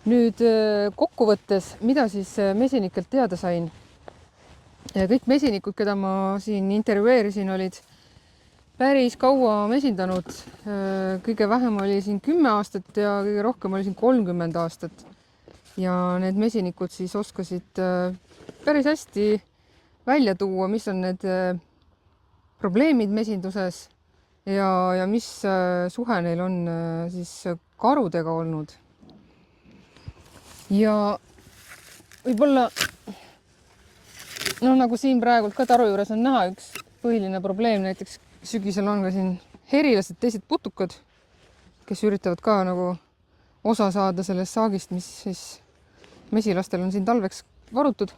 Nüüd kokkuvõttes, mida siis mesinikelt teada sain? Kõik mesinikud, keda ma siin intervjueerisin, olid päris kaua mesindanud. Kõige vähem oli siin 10 aastat ja kõige rohkem oli siin 30 aastat. Ja need mesinikud siis oskasid päris hästi välja tuua, mis on need probleemid mesinduses ja mis suhe neil on siis karudega olnud. Ja võib-olla nagu siin praegult ka taru juures on näha, üks põhiline probleem, näiteks sügisel on ka siin herilased, teised putukad, kes üritavad ka nagu osa saada sellest saagist, mis siis mesilastel on siin talveks varutud.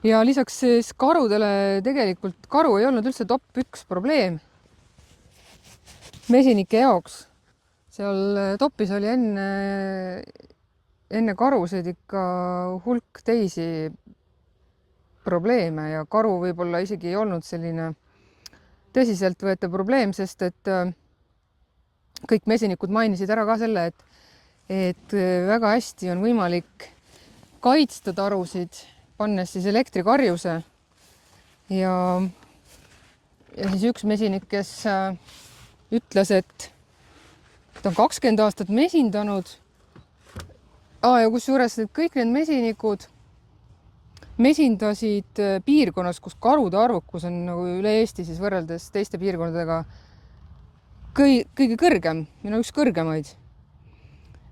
Ja lisaks siis karudele tegelikult karu ei olnud üldse top 1 probleem mesinike jaoks. Seal topis oli enne karusid ikka hulk teisi probleeme ja karu võib-olla isegi ei olnud selline tõsiseltvõetav probleem, sest et kõik mesinikud mainisid ära ka selle, et väga hästi on võimalik kaitsta tarusid, pannes siis elektrikarjuse. Ja siis üks mesinik, kes ütles, et ta on 20 aastat mesindanud. Ja kusjuures kõik need mesinikud mesindasid piirkonnas, kus karude arvukus on nagu üle Eesti siis võrreldes teiste piirkondadega kõige kõrgem, üks kõrgemaid.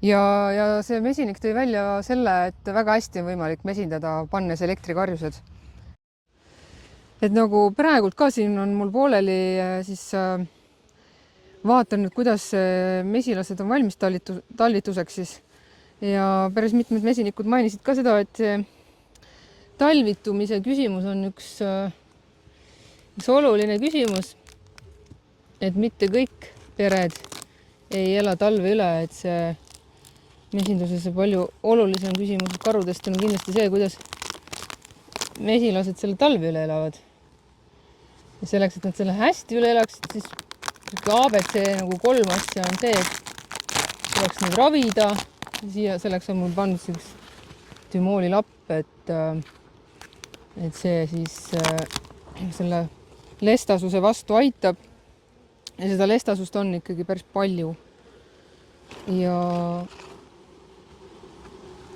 Ja see mesinik tõi välja selle, et väga hästi on võimalik mesindada, pannes elektrikarjused. Et nagu praegult ka siin on mul pooleli, siis vaatan nüüd, kuidas mesilased on valmis talvituseks siis. Ja päris mitmed mesinikud mainisid ka seda, et talvitumise küsimus on üks oluline küsimus, et mitte kõik pered ei ela talve üle, et see mesinduses palju olulisem küsimus karudest on kindlasti see, kuidas mesilased selle talve üle elavad. Ja selleks, et nad selle hästi üle elaksid, siis ABC nagu 3 asja on see, et tuleks neid ravida. Siia selleks on mul pandud tümooli lapp, et see siis selle lestasuse vastu aitab. Ja seda lestasust on ikkagi päris palju. Ja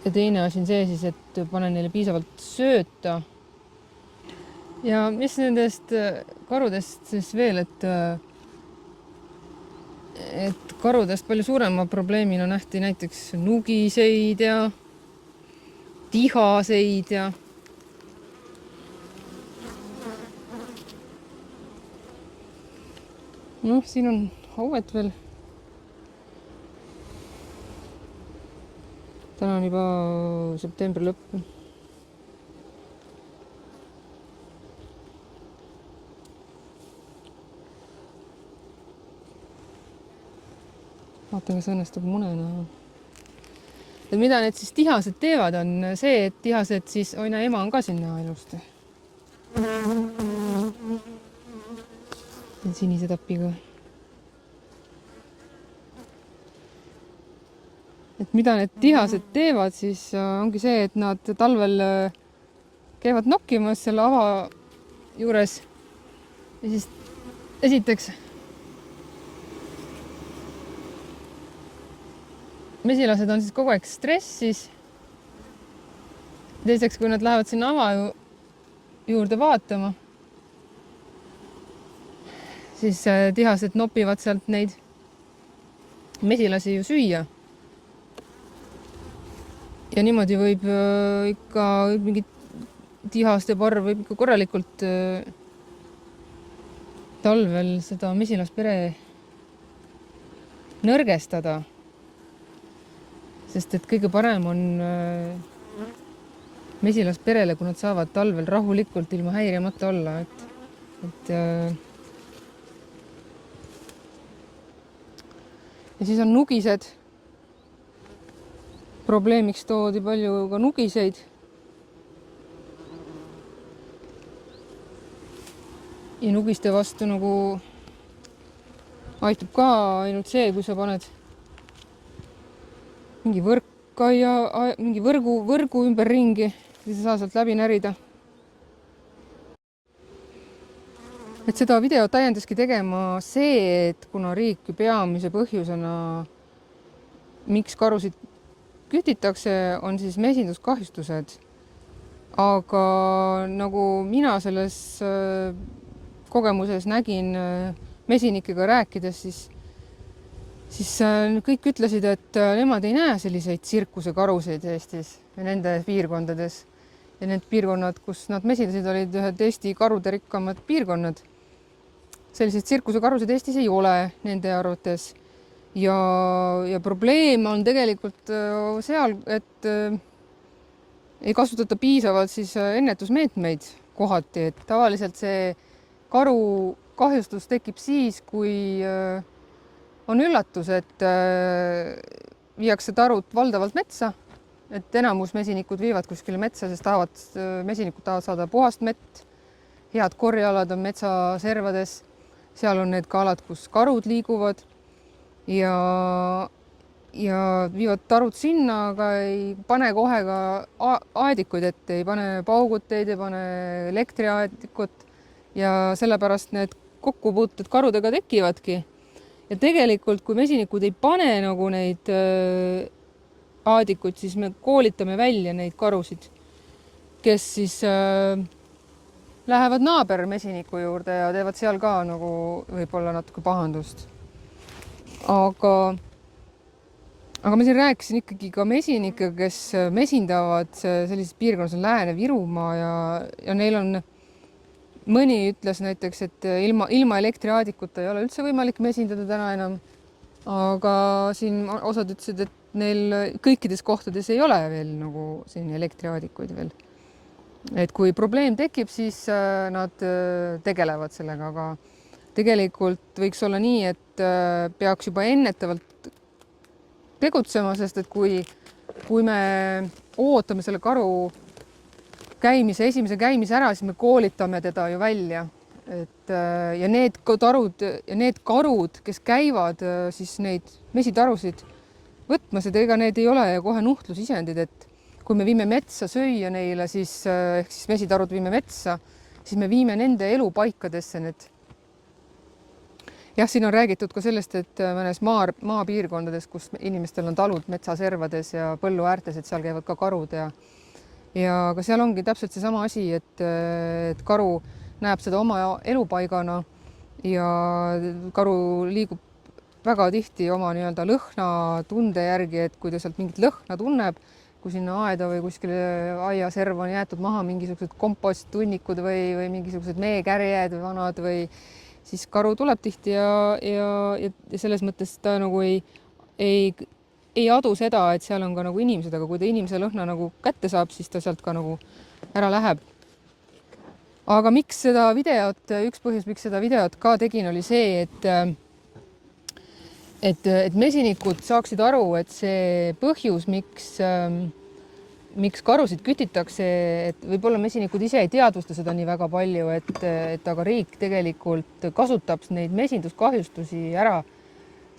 teine asi on see siis, et panen neile piisavalt sööta. Ja mis nendest karudest siis veel, et karudest palju suurema probleemina nähti näiteks nugiseid ja tihaseid ja siin on hauet veel. Täna on juba septembri lõpp. Vaatan, kas õnnestub mune näha. Ja mida need siis tihased teevad, on see, et tihased siis, ema on ka siin näha ilusti. Sinise tapiga. Et mida need tihased teevad, siis ongi see, et nad talvel käivad nokkimas selle ava juures. Ja siis esiteks mesilased on siis kogu aeg stressis. Teiseks, kui nad lähevad sinna ava juurde vaatama, siis tihased nopivad sealt neid mesilasi ju süüa. Ja niimoodi võib ikka mingi tihaste parv võib ikka korralikult talvel seda mesilaspere nõrgestada. Sest et kõige parem on mesilasperele, kui nad saavad talvel rahulikult ilma häirimata olla. Ja siis on nugised. Probleemiks toodi palju ka nugiseid. Ja nugiste vastu nagu aitab ka ainult see, kui sa paned mingi mingi võrgu ümberringi, siis ei saa sealt läbi närida. Et seda videot täiendaski tegema see, et kuna riik peamise põhjusena, miks karusid kütitakse, on siis mesinduskahjustused. Aga nagu mina selles kogemuses nägin mesinikega rääkides, siis kõik ütlesid, et nemad ei näe selliseid tsirkusekarusid Eestis ja nende piirkondades. Ja need piirkonnad, kus nad mesindasid, olid ühed Eesti karude rikkamad piirkonnad. Selliseid tsirkusekarusid Eestis ei ole nende arvates. Ja probleem on tegelikult seal, et ei kasutata piisavalt siis ennetusmeetmeid kohati, et tavaliselt see karu kahjustus tekib siis, kui on üllatus, et viiakse tarud valdavalt metsa, et enamus mesinikud viivad kuskile metsa, sest mesinikud tahavad saada puhast mett. Head korjealad on metsaservades, seal on need ka alad, kus karud liiguvad ja viivad tarud sinna, aga ei pane kohe ka aedikuid ette, ei pane pauguteid, ei pane elektriaedikut ja sellepärast need kokkupuuted karudega tekivadki. Ja tegelikult, kui mesinikud ei pane nagu neid aedikuid, siis me koolitame välja neid karusid, kes siis lähevad naabermesiniku juurde ja teevad seal ka nagu võib-olla natuke pahandust. Aga ma siin rääkisin ikkagi ka mesinikega, kes mesindavad sellises piirkonnas on Lääne-Virumaa ja neil on, mõni ütles näiteks, et ilma elektriaadikuta ei ole üldse võimalik mesindada täna enam. Aga siin osad ütlesid, et neil kõikides kohtades ei ole veel nagu siin elektriaadikuid veel. Et kui probleem tekib, siis nad tegelevad sellega, aga tegelikult võiks olla nii, et peaks juba ennetavalt tegutsema, sest et kui me ootame selle karu esimese käimise ära, siis me koolitame teda ju välja. Ja need karud, kes käivad siis neid mesitarusid võtmas, et ega need ei ole kohe nuhtlusisendid, et kui me viime metsa süüa neile, siis ehk siis mesitarud viime metsa, siis me viime nende elupaikadesse need. Jah, siin on räägitud ka sellest, et mõnes maapiirkondades, kus inimestel on talud metsaservades ja põllu äärtes, et seal käivad ka karud ja ka seal ongi täpselt seesama asi, et karu näeb seda oma elupaigana ja karu liigub väga tihti oma nii-öelda lõhnatunde järgi, et kui ta sealt mingit lõhna tunneb, kui sinna aeda või kuskile aiaserva on jäetud maha mingisugused komposttunnikud või mingisugused meekärjed või vanad või siis karu tuleb tihti ja selles mõttes ta nagu ei adu seda, et seal on ka nagu inimesed, aga kui ta inimese lõhna nagu kätte saab, siis ta sealt ka nagu ära läheb. Aga miks seda videot, üks põhjus, miks seda videot ka tegin, oli see, et mesinikud saaksid aru, et see põhjus, miks karusid kütitakse, et võib-olla mesinikud ise ei teadvusta seda nii väga palju, et aga riik tegelikult kasutab neid mesinduskahjustusi ära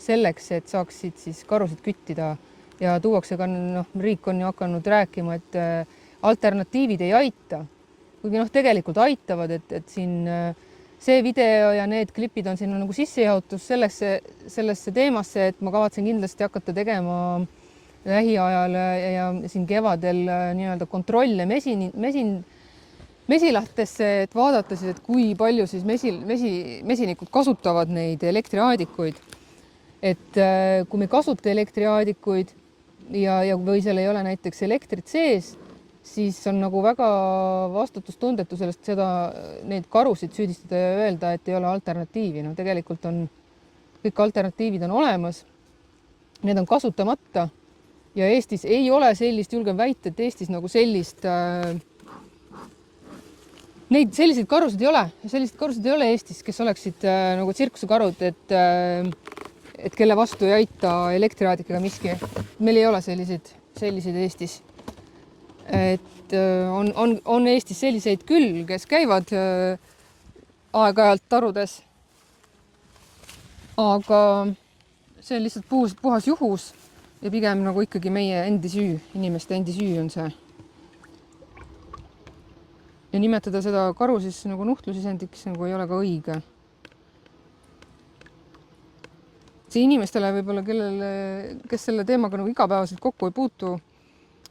selleks, et saaksid siis karusid küttida ja tuuakse ka, riik on ju hakanud rääkima, et alternatiivid ei aita, kuigi tegelikult aitavad, et siin see video ja need klipid on siin nagu sissejahutus sellesse teemasse, et ma kavatsen kindlasti hakata tegema lähiajal ja siin kevadel nii-öelda kontrolle mesilahtesse, et vaadata siis, et kui palju siis mesinikud kasutavad neid elektriaadikuid. Et kui me kasuta elektriaadikuid või seal ei ole näiteks elektrit sees, siis on nagu väga vastutustundetu sellest neid karusid süüdistada ja öelda, et ei ole alternatiivi. No tegelikult on kõik alternatiivid on olemas. Need on kasutamata ja Eestis ei ole sellist, julgen väita, et Eestis nagu selliseid karusid ei ole. Sellised karusid ei ole Eestis, kes oleksid nagu tsirkusekarud, et kelle vastu ei aita elektriaadikaga miski. Meil ei ole selliseid Eestis. Et on Eestis selliseid küll, kes käivad aeg-ajalt tarudes. Aga see on lihtsalt puhas juhus. ja pigem nagu ikkagi meie endi süü, inimeste endi süü on see. Ja nimetada seda karu siis nagu nuhtlusisendiks nagu ei ole ka õige. See inimestele võib-olla, kes selle teemaga nagu igapäevaselt kokku ei puutu,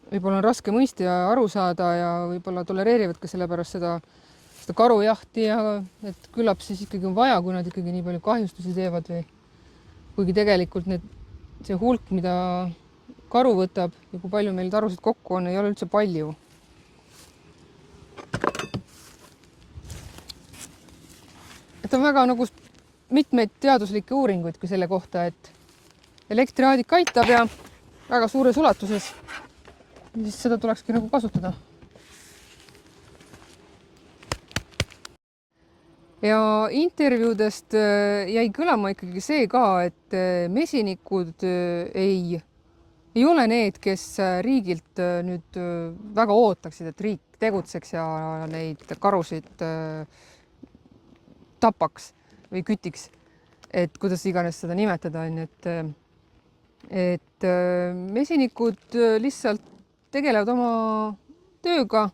võib-olla on raske mõista ja aru saada ja võib-olla tolereerivad ka sellepärast seda karujahti ja et küllap siis ikkagi on vaja, kui nad ikkagi nii palju kahjustusi teevad või kuigi tegelikult see hulk, mida karu võtab ja kui palju meil tarusid kokku on, ei ole üldse palju. Et on väga nagu mitmeid teaduslikke uuringuid kui selle kohta, et elektriaadik aitab ja väga suures ulatuses, siis seda tulekski nagu kasutada. Ja intervjuudest jäi kõlama ikkagi see ka, et mesinikud ei ole need, kes riigilt nüüd väga ootaksid, et riik tegutseks ja neid karusid tapaks või kütiks, et kuidas iganes seda nimetada on, et mesinikud lihtsalt tegelevad oma tööga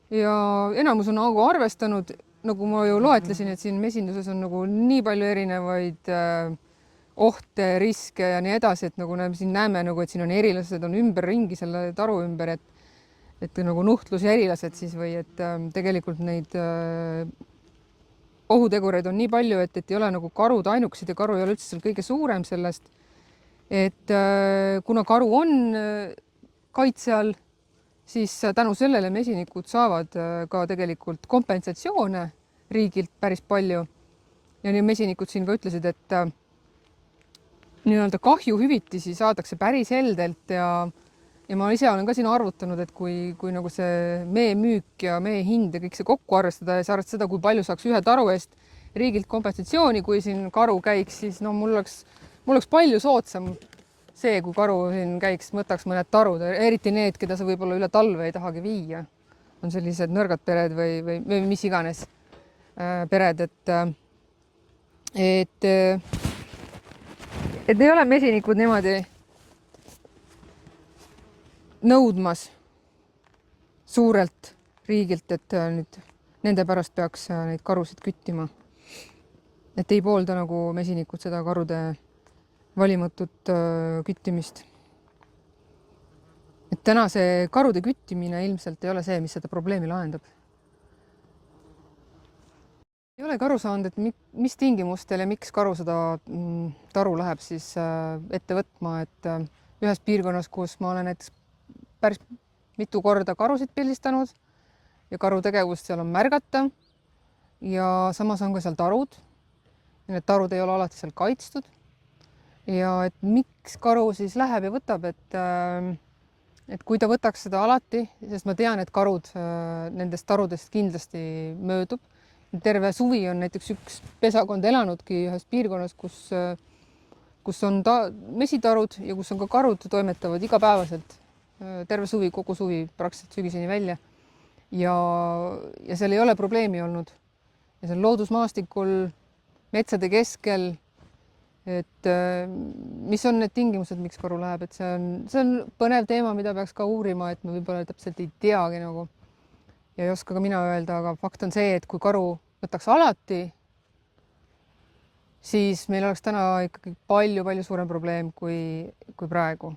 ja enamus on nagu arvestanud, nagu ma ju loetlesin, et siin mesinduses on nagu nii palju erinevaid ohte, riske ja nii edasi, et nagu siin näeme, et siin on erilased on ümberringi selle taru ümber, et nagu nuhtlus ja erilased siis või et tegelikult neid ohutegureid on nii palju, et ei ole nagu karud ainukesed ja karu ei ole üldse seal kõige suurem sellest, et kuna karu on kaitse all, siis tänu sellele mesinikud saavad ka tegelikult kompensatsioone riigilt päris palju. Ja nii mesinikud siin ka ütlesid, et nii-öelda kahjuhüvitisi saadakse päris heldelt ja ma ise olen ka siin arvutanud, et kui nagu see mee müük ja mee hind ja kõik see kokku arvestada ja sa arvestad seda, kui palju saaks ühe taru eest riigilt kompensatsiooni, kui siin karu käiks, siis no mul oleks palju soodsam see, kui karu siin käiks, võtaks mõned tarud, eriti need, keda sa võib-olla üle talve ei tahagi viia. On sellised nõrgad pered või mis iganes pered, et ei ole mesinikud niimoodi nõudmas suurelt riigilt, et nüüd nende pärast peaks neid karusid küttima. Et ei poolda nagu mesinikud seda karude valimatut küttimist. Et täna see karude küttimine ilmselt ei ole see, mis seda probleemi lahendab. Ei ole aru saanud, et mis tingimustel ja miks karu seda taru läheb siis ette võtma, et ühes piirkonnas, kus ma olen näiteks päris mitu korda karusid pildistanud ja karu tegevust seal on märgata ja samas on ka seal tarud. Ja need tarud ei ole alati seal kaitstud. Ja et miks karu siis läheb ja võtab, et kui ta võtaks seda alati, sest ma tean, et karud nendest tarudest kindlasti möödub. Terve suvi on näiteks üks pesakond elanudki ühes piirkonnas, kus on mesitarud ja kus on ka karud toimetavad igapäevaselt. Terve suvi, kogu suvi praktiliselt sügiseni välja. Ja seal ei ole probleemi olnud. Ja see on loodusmaastikul, metsade keskel, et mis on need tingimused, miks karu läheb, et see on põnev teema, mida peaks ka uurima, et me võib-olla täpselt ei teagi nagu ja ei oska ka mina öelda, aga fakt on see, et kui karu võtaks alati, siis meil oleks täna ikkagi palju suurem probleem kui praegu.